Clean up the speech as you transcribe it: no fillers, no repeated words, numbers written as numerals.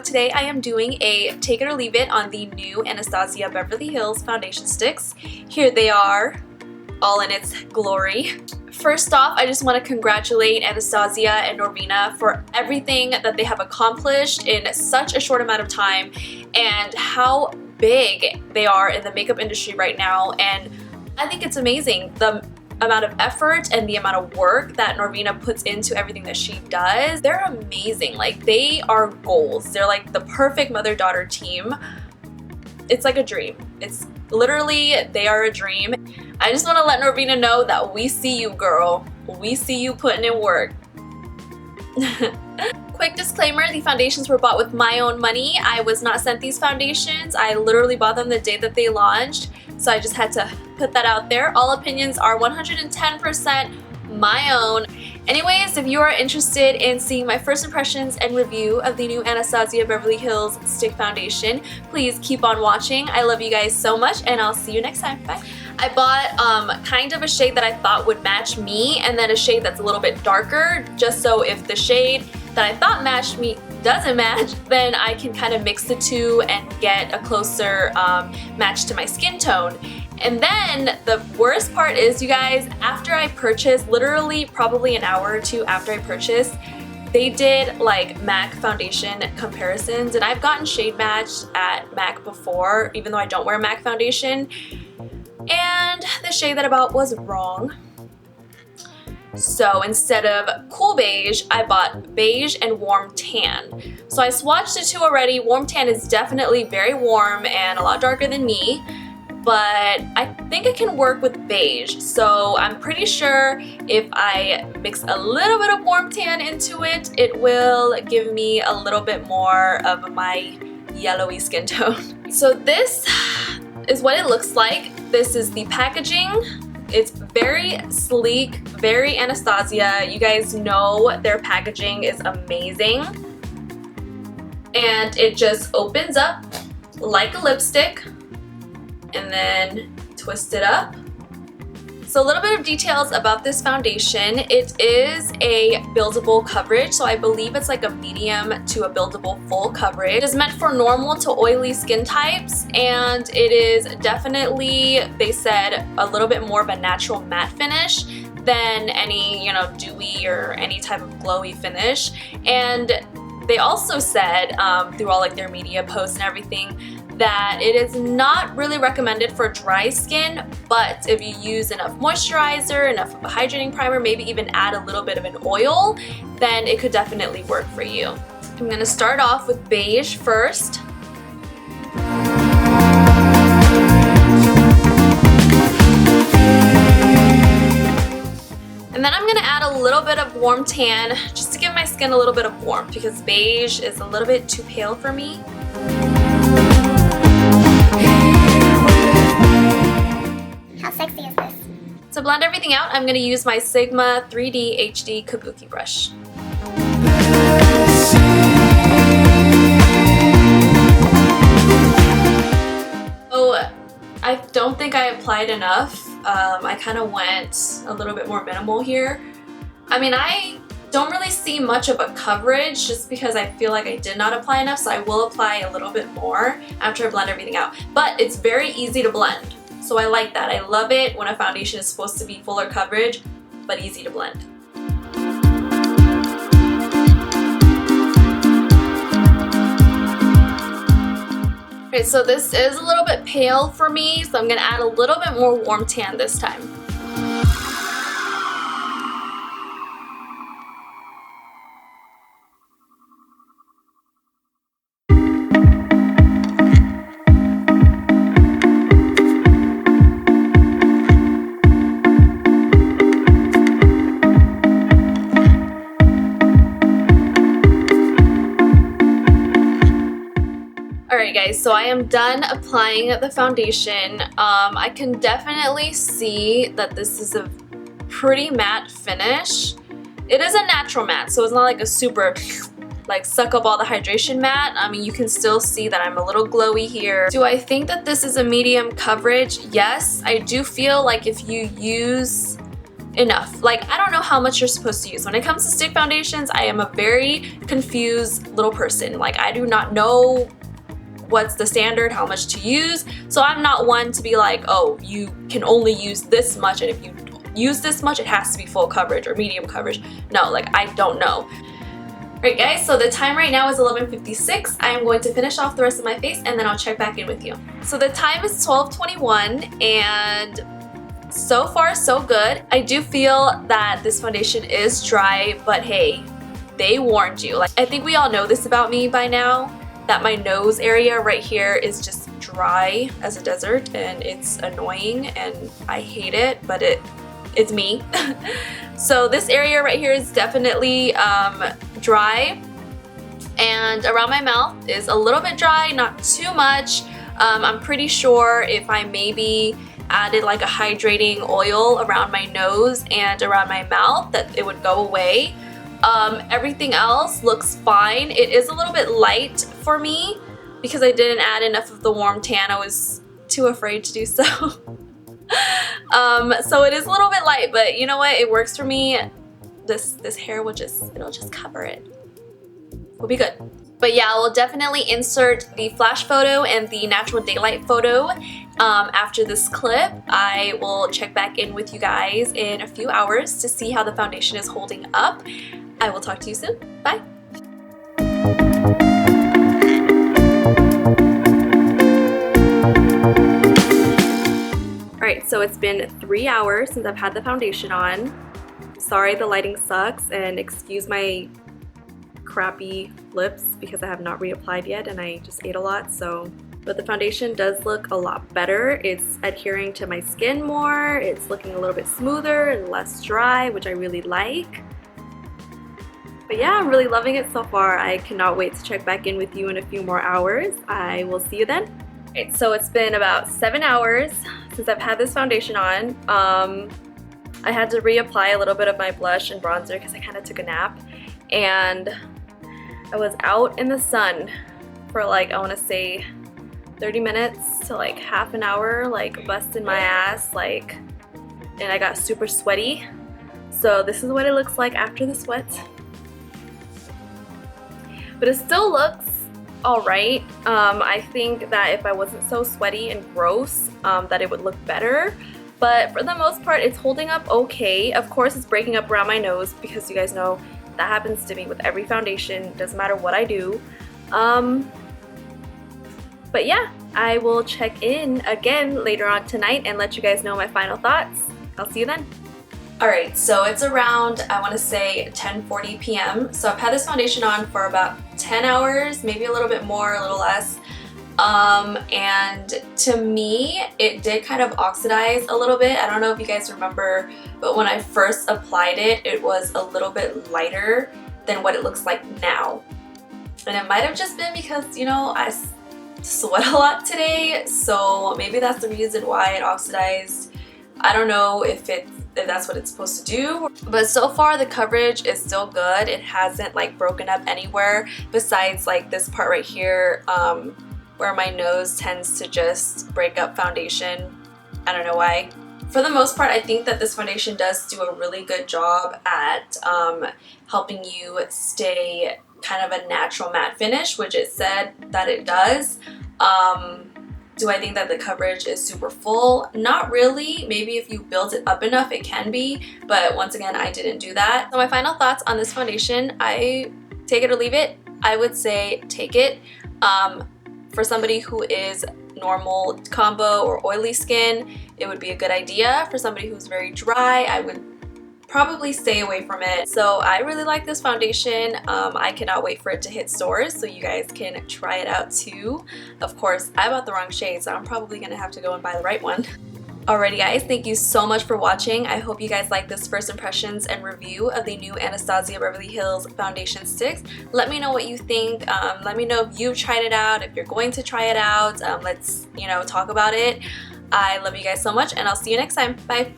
today I am doing a take it or leave it on the new Anastasia Beverly Hills foundation sticks. Here they are, all in its glory. First off, I just want to congratulate Anastasia and Norvina for everything that they have accomplished in such a short amount of time and how big they are in the makeup industry right now. And I think it's amazing the amount of effort and the amount of work that Norvina puts into everything that she does. They're amazing. Like, they are goals. They're like the perfect mother-daughter team. It's like a dream. It's literally, they are a dream. I just want to let Norvina know that we see you, girl. We see you putting in work. Quick disclaimer, the foundations were bought with my own money. I was not sent these foundations. I literally bought them the day that they launched, so I just had to put that out there. All opinions are 110% my own. Anyways, if you are interested in seeing my first impressions and review of the new Anastasia Beverly Hills Stick Foundation, please keep on watching. I love you guys so much, and I'll see you next time. Bye. I bought kind of a shade that I thought would match me, and then a shade that's a little bit darker, just so if the shade that I thought matched me doesn't match, then I can kind of mix the two and get a closer match to my skin tone. And then the worst part is, you guys, after I purchased, literally probably an hour or two after I purchased, they did like MAC foundation comparisons, and I've gotten shade matched at MAC before, even though I don't wear MAC foundation, and the shade that I bought was wrong. So instead of cool beige, I bought beige and warm tan. So I swatched the two already. Warm tan is definitely very warm and a lot darker than me, but I think it can work with beige. So I'm pretty sure if I mix a little bit of warm tan into it, it will give me a little bit more of my yellowy skin tone. So this is what it looks like. This is the packaging. It's very sleek, very Anastasia. You guys know their packaging is amazing. And it just opens up like a lipstick and then twist it up. So a little bit of details about this foundation. It is a buildable coverage, so I believe it's like a medium to a buildable full coverage. It is meant for normal to oily skin types, and it is definitely, they said, a little bit more of a natural matte finish than any, you know, dewy or any type of glowy finish. And they also said through all like their media posts and everything that it is not really recommended for dry skin, but if you use enough moisturizer, enough of a hydrating primer, maybe even add a little bit of an oil, then it could definitely work for you. I'm gonna start off with beige first. And then I'm gonna add a little bit of warm tan just to give my skin a little bit of warmth, because beige is a little bit too pale for me. How sexy is this? To blend everything out, I'm going to use my Sigma 3D HD Kabuki brush. So I don't think I applied enough. I kind of went a little bit more minimal here. I mean, I don't really see much of a coverage just because I feel like I did not apply enough, so I will apply a little bit more after I blend everything out. But it's very easy to blend. So I like that. I love it when a foundation is supposed to be fuller coverage, but easy to blend. Okay, so this is a little bit pale for me, so I'm gonna add a little bit more warm tan this time. Alright guys, so I am done applying the foundation. I can definitely see that this is a pretty matte finish. It is a natural matte, so it's not like a super like suck up all the hydration matte. I mean, you can still see that I'm a little glowy here. Do I think that this is a medium coverage? Yes, I do feel like if you use enough. Like, I don't know how much you're supposed to use. When it comes to stick foundations, I am a very confused little person. Like, I do not know what's the standard, how much to use. So I'm not one to be like, oh, you can only use this much, and if you use this much, it has to be full coverage or medium coverage. No, like, I don't know. Alright guys, so the time right now is 11:56. I am going to finish off the rest of my face and then I'll check back in with you. So the time is 12:21 and so far so good. I do feel that this foundation is dry, but hey, they warned you. Like, I think we all know this about me by now, that my nose area right here is just dry as a desert and it's annoying and I hate it, but it's me. So this area right here is definitely dry, and around my mouth is a little bit dry, not too much. I'm pretty sure if I maybe added like a hydrating oil around my nose and around my mouth that it would go away. Everything else looks fine. It is a little bit light for me because I didn't add enough of the warm tan. I was too afraid to do so. So it is a little bit light, but you know what? It works for me. This hair will it'll just cover it. We'll be good. But yeah, I will definitely insert the flash photo and the natural daylight photo after this clip. I will check back in with you guys in a few hours to see how the foundation is holding up. I will talk to you soon. Bye. Alright, so it's been 3 hours since I've had the foundation on. Sorry the lighting sucks, and excuse my crappy lips because I have not reapplied yet and I just ate a lot, so. But the foundation does look a lot better. It's adhering to my skin more, it's looking a little bit smoother and less dry, which I really like. But yeah, I'm really loving it so far. I cannot wait to check back in with you in a few more hours. I will see you then. Alright, so it's been about 7 hours since I've had this foundation on. I had to reapply a little bit of my blush and bronzer because I kind of took a nap. And I was out in the sun for like, I want to say 30 minutes to like half an hour, like busting my ass, like, and I got super sweaty. So this is what it looks like after the sweat. But it still looks alright. I think that if I wasn't so sweaty and gross, that it would look better. But for the most part, it's holding up okay. Of course, it's breaking up around my nose because you guys know that happens to me with every foundation. Doesn't matter what I do. But yeah, I will check in again later on tonight and let you guys know my final thoughts. I'll see you then. Alright, so it's around, I want to say 10:40 p.m. So I've had this foundation on for about 10 hours, maybe a little bit more, a little less. And to me, it did kind of oxidize a little bit. I don't know if you guys remember, but when I first applied it, it was a little bit lighter than what it looks like now. And it might have just been because, you know, I sweat a lot today, so maybe that's the reason why it oxidized. I don't know if that's what it's supposed to do, but so far the coverage is still good. It hasn't like broken up anywhere besides like this part right here, where my nose tends to just break up foundation. I don't know why. For the most part, I think that this foundation does do a really good job at helping you stay kind of a natural matte finish, which it said that it does. Do I think that the coverage is super full? Not really. Maybe if you build it up enough, it can be. But once again, I didn't do that. So my final thoughts on this foundation, I take it or leave it. I would say take it. For somebody who is normal combo or oily skin, it would be a good idea. For somebody who's very dry, I would probably stay away from it. So I really like this foundation. I cannot wait for it to hit stores so you guys can try it out too. Of course, I bought the wrong shade, so I'm probably gonna have to go and buy the right one. Alrighty guys, thank you so much for watching. I hope you guys like this first impressions and review of the new Anastasia Beverly Hills foundation sticks. Let me know what you think. Let me know if you've tried it out, if you're going to try it out. Let's, you know, talk about it. I love you guys so much and I'll see you next time. Bye.